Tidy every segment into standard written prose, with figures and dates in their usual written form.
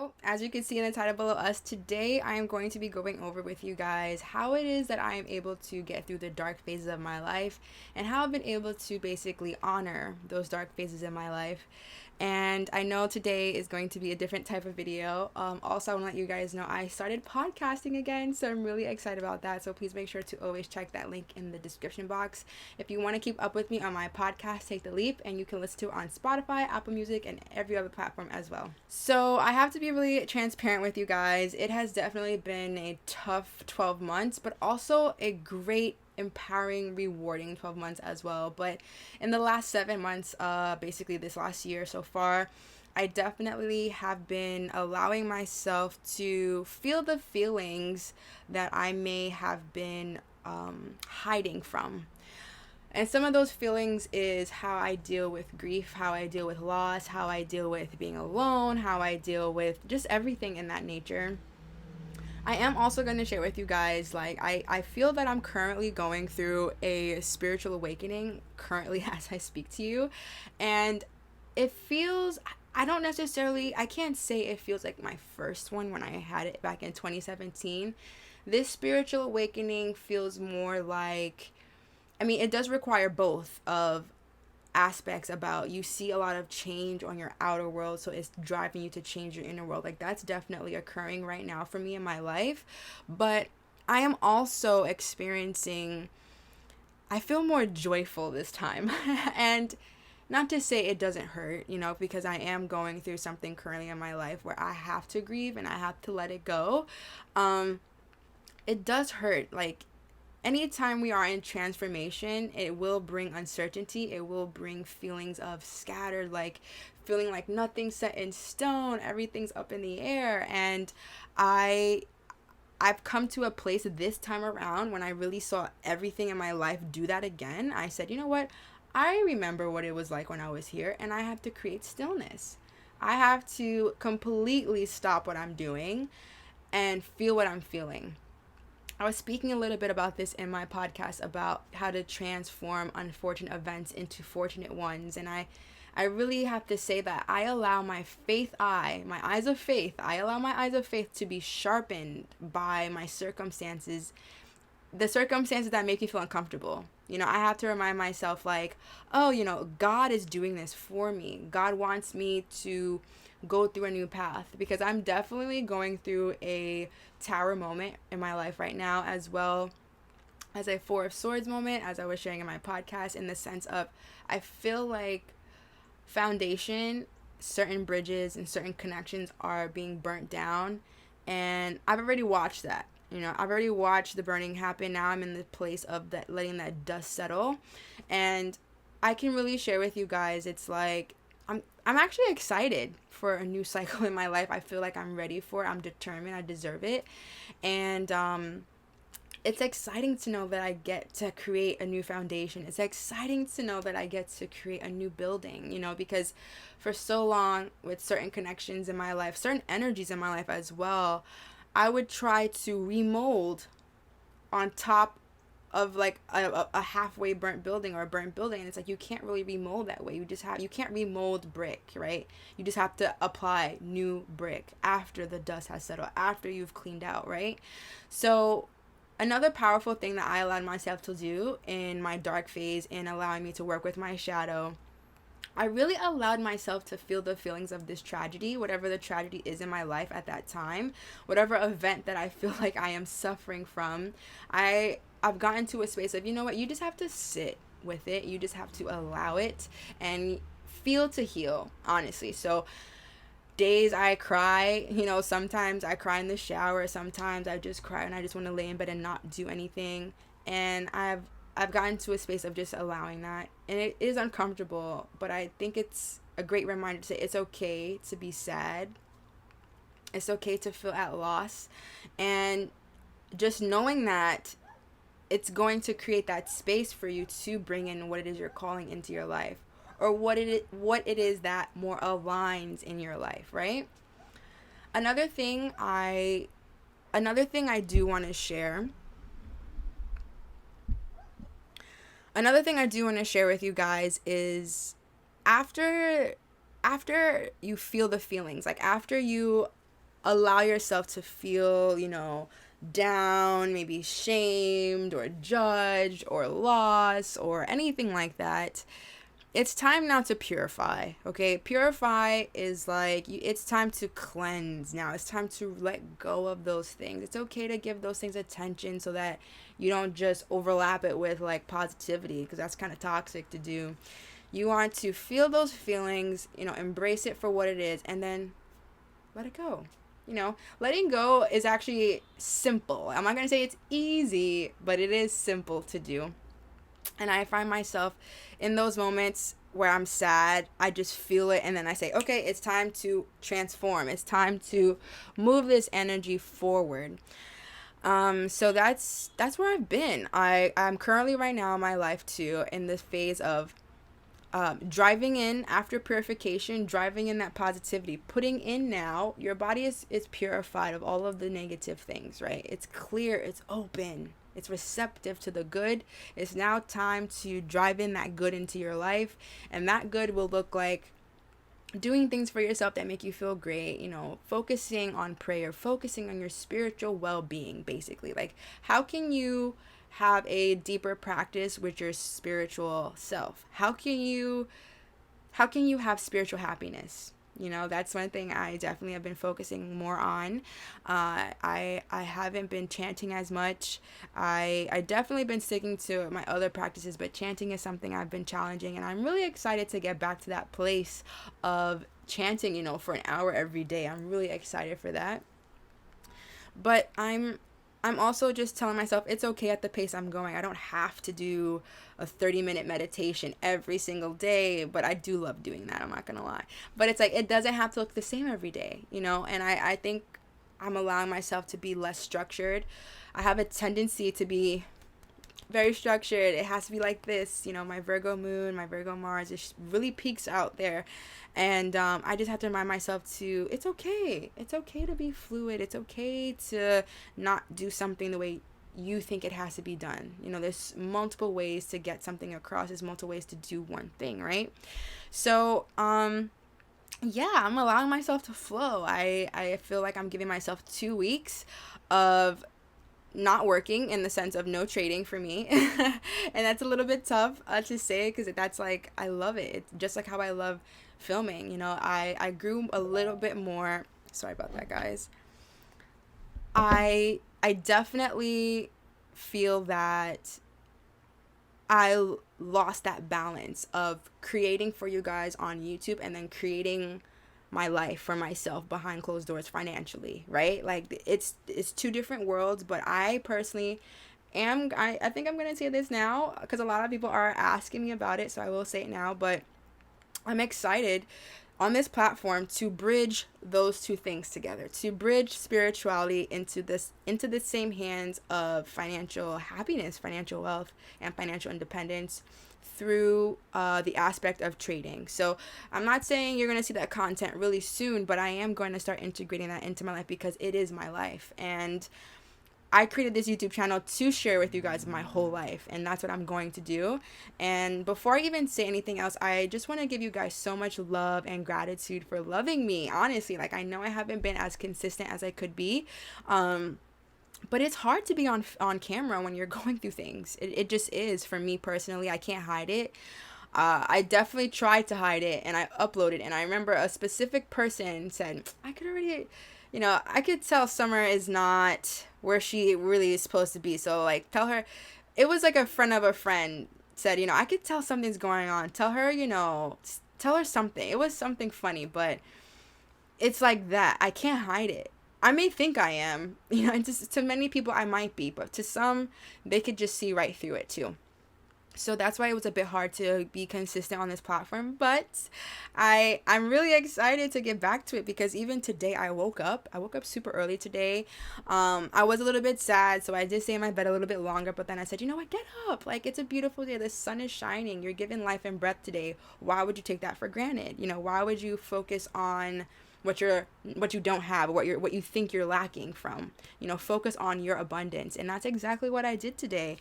So, as you can see in the title below us, today I am going to be going over with you guys how it is that I am able to get through the dark phases of my life and how I've been able to basically honor those dark phases in my life. And I know today is going to be a different type of video. Also, I want to let you guys know I started podcasting again, so I'm really excited about that. So please make sure to always check that link in the description box. If you want to keep up with me on my podcast, Take the Leap, and you can listen to it on Spotify, Apple Music, and every other platform as well. So I have to be really transparent with you guys. It has definitely been a tough 12 months, but also a great, empowering, rewarding 12 months as well. But in the last 7 months, basically this last year so far, I definitely have been allowing myself to feel the feelings that I may have been hiding from. And some of those feelings is how I deal with grief, how I deal with loss, how I deal with being alone, how I deal with just everything in that nature. I am also going to share with you guys, like, I feel that I'm currently going through a spiritual awakening currently as I speak to you. And it feels, I can't say it feels like my first one when I had it back in 2017. This spiritual awakening feels more like, it does require both of aspects about you see a lot of change on your outer world, so it's driving you to change your inner world. Like, that's definitely occurring right now for me in my life. But I am also experiencing, I feel more joyful this time. And not to say it doesn't hurt, because I am going through something currently in my life where I have to grieve and I have to let it go. It does hurt. Like, anytime we are in transformation, it will bring uncertainty. It will bring feelings of scattered, like feeling like nothing's set in stone, everything's up in the air. And I've come to a place this time around when I really saw everything in my life do that again. I said, you know what? I remember what it was like when I was here, and I have to create stillness. I have to completely stop what I'm doing and feel what I'm feeling. I was speaking a little bit about this in my podcast about how to transform unfortunate events into fortunate ones. And I really have to say that I allow my eyes of faith, I allow my eyes of faith to be sharpened by my circumstances, the circumstances that make me feel uncomfortable. I have to remind myself, like, oh, God is doing this for me. God wants me to go through a new path, because I'm definitely going through a tower moment in my life right now, as well as a Four of Swords moment, as I was sharing in my podcast, in the sense of I feel like certain bridges and certain connections are being burnt down, and I've already watched that. I've already watched the burning happen. Now I'm in the place of that, letting that dust settle. And I can really share with you guys, it's like I'm actually excited for a new cycle in my life. I feel like I'm ready for it. I'm determined. I deserve it. And it's exciting to know that I get to create a new foundation. It's exciting to know that I get to create a new building, because for so long, with certain connections in my life, certain energies in my life as well, I would try to remold on top of like a halfway burnt building or a burnt building. And it's like, you can't really remold that way. You can't remold brick, right? You just have to apply new brick after the dust has settled, after you've cleaned out, right? So another powerful thing that I allowed myself to do in my dark phase, and allowing me to work with my shadow, I really allowed myself to feel the feelings of this tragedy, whatever the tragedy is in my life at that time, whatever event that I feel like I am suffering from. I've gotten to a space of, you know what, you just have to sit with it. You just have to allow it and feel to heal, honestly. So days I cry, sometimes I cry in the shower, sometimes I just cry and I just want to lay in bed and not do anything. And I've gotten to a space of just allowing that. And it is uncomfortable, but I think it's a great reminder to say it's okay to be sad. It's okay to feel at loss. And just knowing that it's going to create that space for you to bring in what it is you're calling into your life, or what it is that more aligns in your life, right? Another thing I do want to share with you guys is, after you feel the feelings, like after you allow yourself to feel, down, maybe shamed or judged or lost or anything like that, it's time now to purify. Okay, purify is like it's time to cleanse now. It's time to let go of those things. It's okay to give those things attention so that you don't just overlap it with like positivity, because that's kind of toxic to do. You want to feel those feelings, embrace it for what it is, and then let it go. Letting go is actually simple. I'm not going to say it's easy, but it is simple to do. And I find myself in those moments where I'm sad, I just feel it, and then I say, okay, it's time to transform. It's time to move this energy forward. So that's where I've been. I'm currently right now in my life too in this phase of driving in after purification, driving in that positivity, putting in now. Your body is purified of all of the negative things, right? It's clear, it's open, it's receptive to the good. It's now time to drive in that good into your life, and that good will look like doing things for yourself that make you feel great, focusing on prayer, focusing on your spiritual well-being, basically. Like, how can you have a deeper practice with your spiritual self? How can you have spiritual happiness? That's one thing I definitely have been focusing more on. I haven't been chanting as much. I definitely been sticking to my other practices, but chanting is something I've been challenging, and I'm really excited to get back to that place of chanting, for an hour every day. I'm really excited for that. But I'm also just telling myself it's okay at the pace I'm going. I don't have to do a 30-minute meditation every single day, but I do love doing that. I'm not going to lie. But it's like, it doesn't have to look the same every day, and I think I'm allowing myself to be less structured. I have a tendency to be very structured. It has to be like this, my Virgo moon, my Virgo Mars, it really peaks out there. And I just have to remind myself it's okay to be fluid. It's okay to not do something the way you think it has to be done. There's multiple ways to get something across. There's multiple ways to do one thing, right? So yeah, I'm allowing myself to flow. I feel like I'm giving myself 2 weeks of not working, in the sense of no trading for me. And that's a little bit tough to say, because that's like, I love it. It's just like how I love filming. I grew a little bit more. Sorry about that, guys. I definitely feel that I lost that balance of creating for you guys on YouTube and then creating my life for myself behind closed doors financially, right? Like, it's 2 different worlds. But I personally I think I'm gonna say this now, because a lot of people are asking me about it, so I will say it now. But I'm excited on this platform to bridge those 2 things together, to bridge spirituality into the same hands of financial happiness, financial wealth, and financial independence through the aspect of trading. So I'm not saying you're going to see that content really soon, but I am going to start integrating that into my life, because it is my life. And I created this YouTube channel to share with you guys my whole life, and that's what I'm going to do. And before I even say anything else, I just want to give you guys so much love and gratitude for loving me. Honestly, like, I know I haven't been as consistent as I could be, but it's hard to be on camera when you're going through things. It just is, for me personally. I can't hide it. I definitely tried to hide it, and I uploaded, and I remember a specific person said, I could tell Summer is not where she really is supposed to be. So, like, tell her. It was like a friend of a friend said, I could tell something's going on. Tell her, tell her something. It was something funny, but it's like that. I can't hide it. I may think I am, and just to many people I might be, but to some, they could just see right through it too. So that's why it was a bit hard to be consistent on this platform. But I'm really excited to get back to it, because even today I woke up super early today. I was a little bit sad, so I did stay in my bed a little bit longer, but then I said, you know what, get up. Like, it's a beautiful day. The sun is shining. You're given life and breath today. Why would you take that for granted? Why would you focus on what you don't have, what you think you're lacking from? Focus on your abundance. And that's exactly what I did today.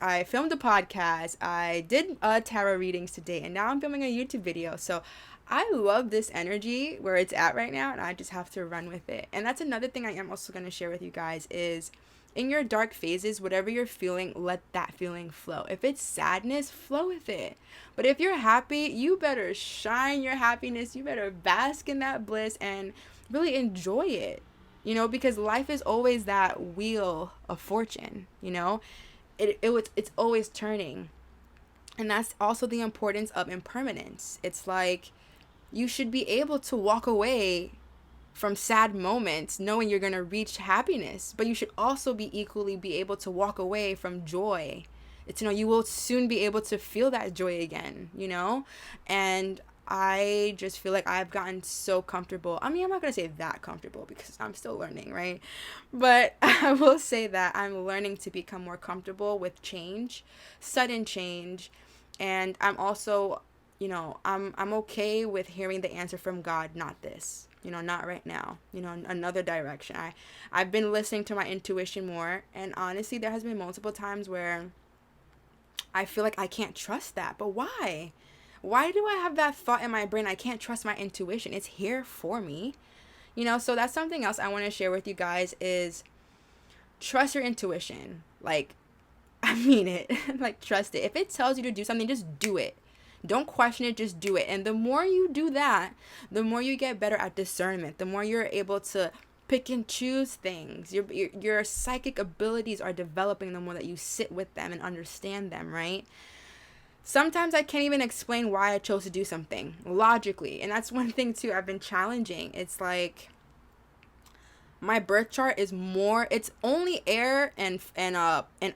I filmed a podcast, I did tarot readings today, and now I'm filming a YouTube video. So I love this energy where it's at right now, and I just have to run with it. And that's another thing I am also going to share with you guys is in your dark phases, whatever you're feeling, let that feeling flow. If it's sadness, flow with it. But if you're happy, you better shine your happiness. You better bask in that bliss and really enjoy it. Because life is always that wheel of fortune, it's always turning. And that's also the importance of impermanence. It's like you should be able to walk away from sad moments knowing you're going to reach happiness, but you should also be equally be able to walk away from joy. It's, you will soon be able to feel that joy again, and I just feel like I've gotten so comfortable. I mean, I'm not going to say that comfortable because I'm still learning, right? But I will say that I'm learning to become more comfortable with change, sudden change. And I'm also, I'm okay with hearing the answer from God, not this, not right now, another direction. I've been listening to my intuition more. And honestly, there has been multiple times where I feel like I can't trust that. But why? Why do I have that thought in my brain? I can't trust my intuition. It's here for me. So that's something else I want to share with you guys is trust your intuition. Like, I mean it. Like, trust it. If it tells you to do something, just do it. Don't question it, just do it. And the more you do that, the more you get better at discernment. The more you're able to pick and choose things. Your psychic abilities are developing the more that you sit with them and understand them, right? Sometimes I can't even explain why I chose to do something logically. And that's one thing too I've been challenging. It's like my birth chart is it's only air and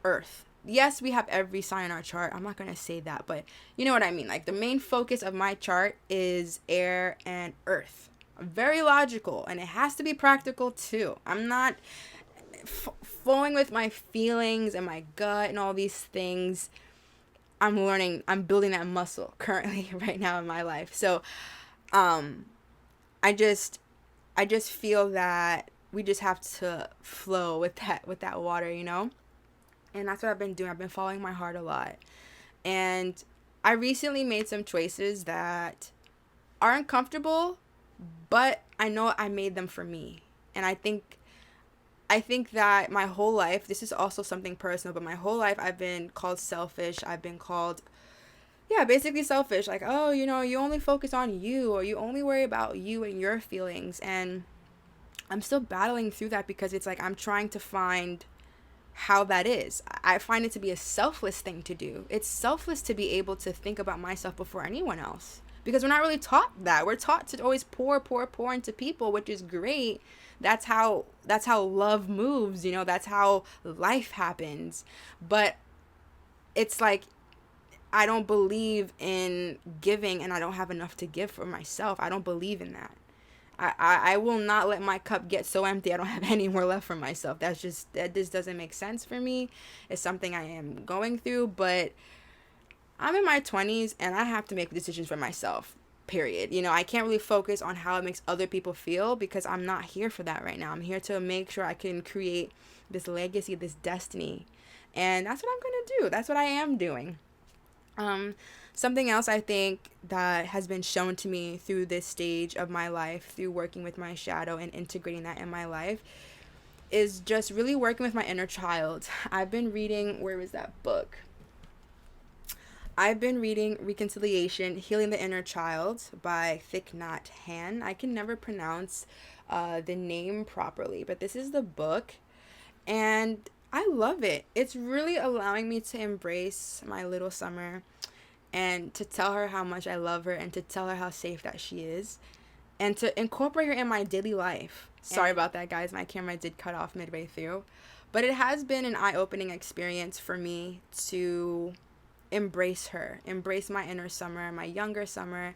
earth. Yes, we have every sign in our chart. I'm not going to say that, but you know what I mean. Like, the main focus of my chart is air and earth. Very logical, and it has to be practical too. I'm not flowing with my feelings and my gut and all these things. I'm building that muscle currently right now in my life. So, I just feel that we just have to flow with that water, And that's what I've been doing. I've been following my heart a lot. And I recently made some choices that aren't comfortable, but I know I made them for me. And I think that my whole life, this is also something personal, but my whole life I've been called selfish. I've been called, basically selfish. Like, oh, you only focus on you, or you only worry about you and your feelings. And I'm still battling through that because it's like I'm trying to find how that is. I find it to be a selfless thing to do. It's selfless to be able to think about myself before anyone else, because we're not really taught that. We're taught to always pour into people, which is great. That's how love moves, that's how life happens. But it's like I don't believe in giving and I don't have enough to give for myself. I don't believe in that. I will not let my cup get so empty I don't have any more left for myself. That just doesn't make sense for me. It's something I am going through, but I'm in my 20s and I have to make decisions for myself, period. I can't really focus on how it makes other people feel because I'm not here for that right now. I'm here to make sure I can create this legacy, this destiny. And that's what I'm going to do. That's what I am doing. Something else I think that has been shown to me through this stage of my life, through working with my shadow and integrating that in my life, is just really working with my inner child. I've been reading, where was that book? I've been reading Reconciliation, Healing the Inner Child by Thich Nhat Hanh. I can never pronounce the name properly, but this is the book, and I love it. It's really allowing me to embrace my little Summer and to tell her how much I love her and to tell her how safe that she is and to incorporate her in my daily life. Sorry about that, guys. My camera did cut off midway through. But it has been an eye-opening experience for me to embrace her, embrace my inner Summer, my younger Summer,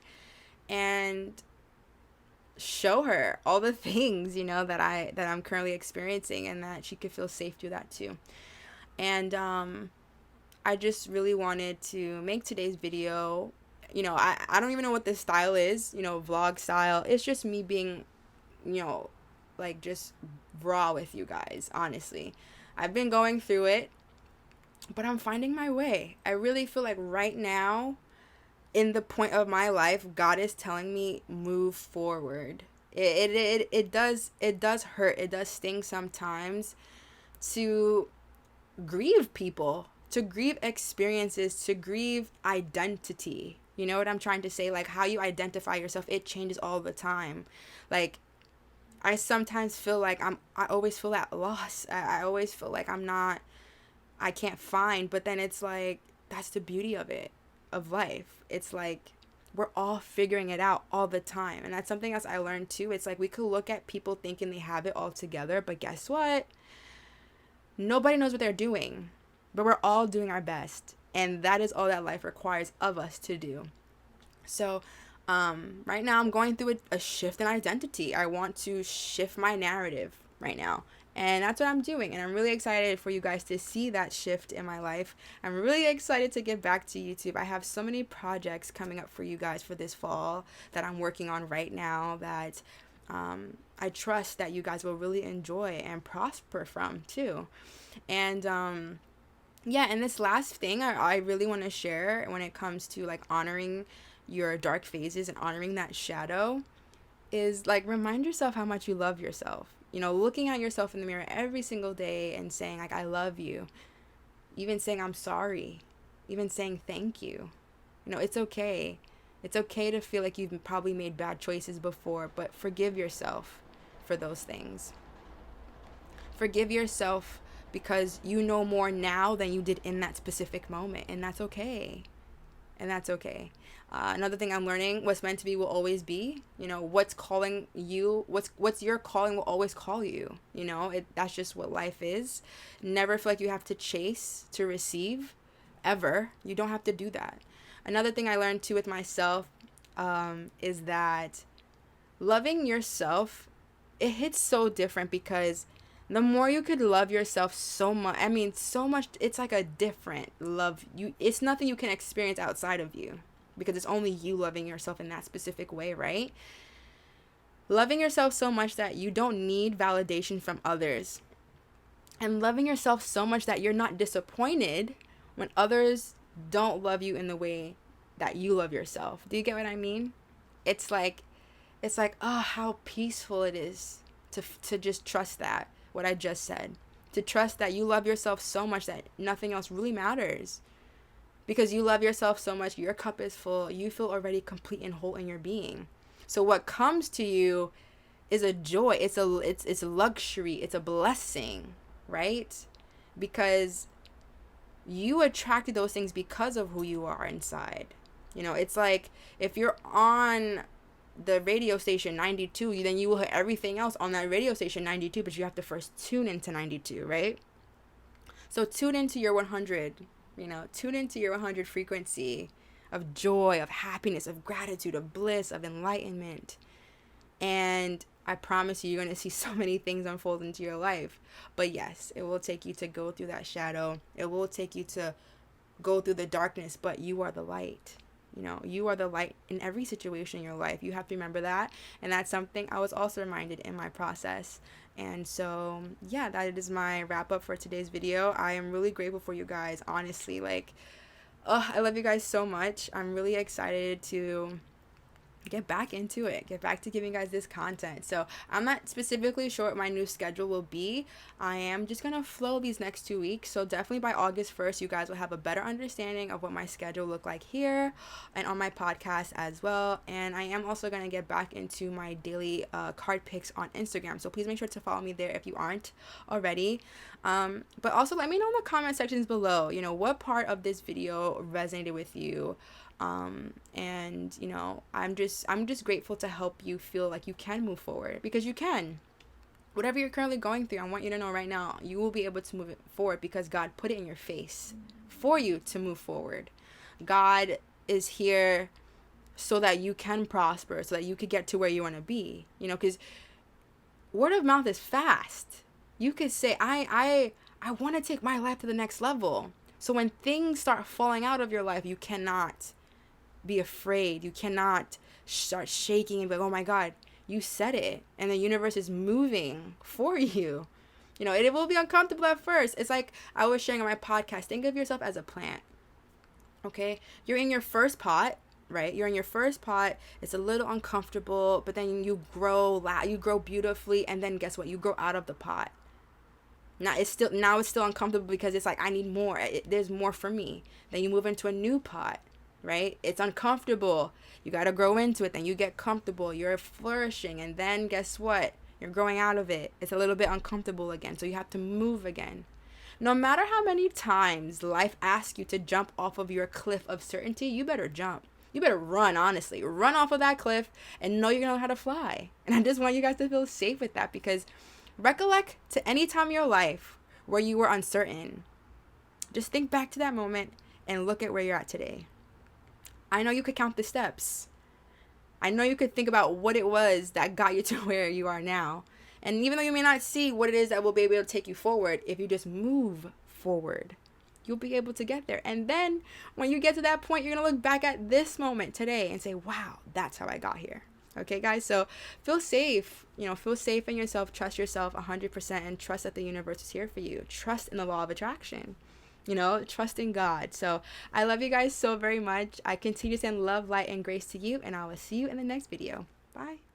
and show her all the things, that I'm currently experiencing and that she could feel safe through that too. And I just really wanted to make today's video. I don't even know what this style is, vlog style. It's just me being, like, just raw with you guys, honestly. I've been going through it, but I'm finding my way. I really feel like right now in the point of my life, God is telling me move forward. It does hurt. It does sting sometimes to grieve people, to grieve experiences, to grieve identity. You know what I'm trying to say? Like, how you identify yourself, it changes all the time. Like, I sometimes feel like I always feel at loss. I always feel like I can't find, but then it's like, that's the beauty of it, of life. It's like, we're all figuring it out all the time. And that's something else I learned too. It's like, we could look at people thinking they have it all together, but guess what? Nobody knows what they're doing, but we're all doing our best. And that is all that life requires of us to do. So, right now I'm going through a shift in identity. I want to shift my narrative right now. And that's what I'm doing. And I'm really excited for you guys to see that shift in my life. I'm really excited to get back to YouTube. I have so many projects coming up for you guys for this fall that I'm working on right now that I trust that you guys will really enjoy and prosper from too. And yeah, and this last thing I really want to share when it comes to like honoring your dark phases and honoring that shadow is like, remind yourself how much you love yourself. You know, looking at yourself in the mirror every single day and saying like, I love you, even saying I'm sorry, even saying thank you. You know, it's okay. It's okay to feel like you've probably made bad choices before, but forgive yourself for those things. Forgive yourself because you know more now than you did in that specific moment, and that's okay. And that's okay. Another thing I'm learning, what's meant to be will always be. You know, what's calling you, what's your calling will always call you. You know, that's just what life is. Never feel like you have to chase to receive, ever. You don't have to do that. Another thing I learned too with myself is that loving yourself, it hits so different because the more you could love yourself so much, so much, it's like a different love. It's nothing you can experience outside of you because it's only you loving yourself in that specific way, right? Loving yourself so much that you don't need validation from others. And loving yourself so much that you're not disappointed when others don't love you in the way that you love yourself. Do you get what I mean? It's like, oh, how peaceful it is to just trust that. What I just said, to trust that you love yourself so much that nothing else really matters, because you love yourself so much, your cup is full, you feel already complete and whole in your being. So what comes to you is a joy, it's a luxury, it's a blessing, right? Because you attracted those things because of who you are inside. You know, it's like if you're on the radio station 92, then you will hit everything else on that radio station 92, but you have to first tune into 92, right? So tune into your 100, tune into your 100 frequency of joy, of happiness, of gratitude, of bliss, of enlightenment. And I promise you're going to see so many things unfold into your life. But yes, it will take you to go through that shadow. It will take you to go through the darkness, but you are the light. You are the light in every situation in your life. You have to remember that. And that's something I was also reminded in my process. And so, yeah, that is my wrap up for today's video. I am really grateful for you guys. Honestly, I love you guys so much. I'm really excited to get back into it, get back to giving you guys this content. So I'm not specifically sure what my new schedule will be. I am just gonna flow these next 2 weeks, so definitely by August 1st you guys will have a better understanding of what my schedule look like here and on my podcast as well. And I am also gonna get back into my daily card picks on Instagram, so please make sure to follow me there if you aren't already. But also let me know in the comment sections below, what part of this video resonated with you. And I'm just grateful to help you feel like you can move forward, because you can. Whatever you're currently going through, I want you to know right now, you will be able to move it forward because God put it in your face for you to move forward. God is here so that you can prosper, so that you could get to where you want to be, because word of mouth is fast. You could say, I want to take my life to the next level. So when things start falling out of your life, you cannot be afraid. You cannot start shaking and be like, oh my God, you said it. And the universe is moving for you. It will be uncomfortable at first. It's like I was sharing on my podcast. Think of yourself as a plant. Okay? You're in your first pot, right? You're in your first pot. It's a little uncomfortable, but then you grow beautifully, and then guess what? You grow out of the pot. Now it's still uncomfortable because it's like, I need more. There's more for me. Then you move into a new pot, right? It's uncomfortable. You got to grow into it. Then you get comfortable. You're flourishing. And then guess what? You're growing out of it. It's a little bit uncomfortable again. So you have to move again. No matter how many times life asks you to jump off of your cliff of certainty, you better jump. You better run, honestly. Run off of that cliff and know you're going to know how to fly. And I just want you guys to feel safe with that, because recollect to any time in your life where you were uncertain. Just think back to that moment and look at where you're at today. I know you could count the steps. I know you could think about what it was that got you to where you are now. And even though you may not see what it is that will be able to take you forward, if you just move forward, you'll be able to get there. And then when you get to that point, you're going to look back at this moment today and say, wow, that's how I got here. Okay, guys, so feel safe. Feel safe in yourself. Trust yourself 100%, and trust that the universe is here for you. Trust in the law of attraction. Trust in God. So I love you guys so very much. I continue to send love, light, and grace to you, and I will see you in the next video. Bye.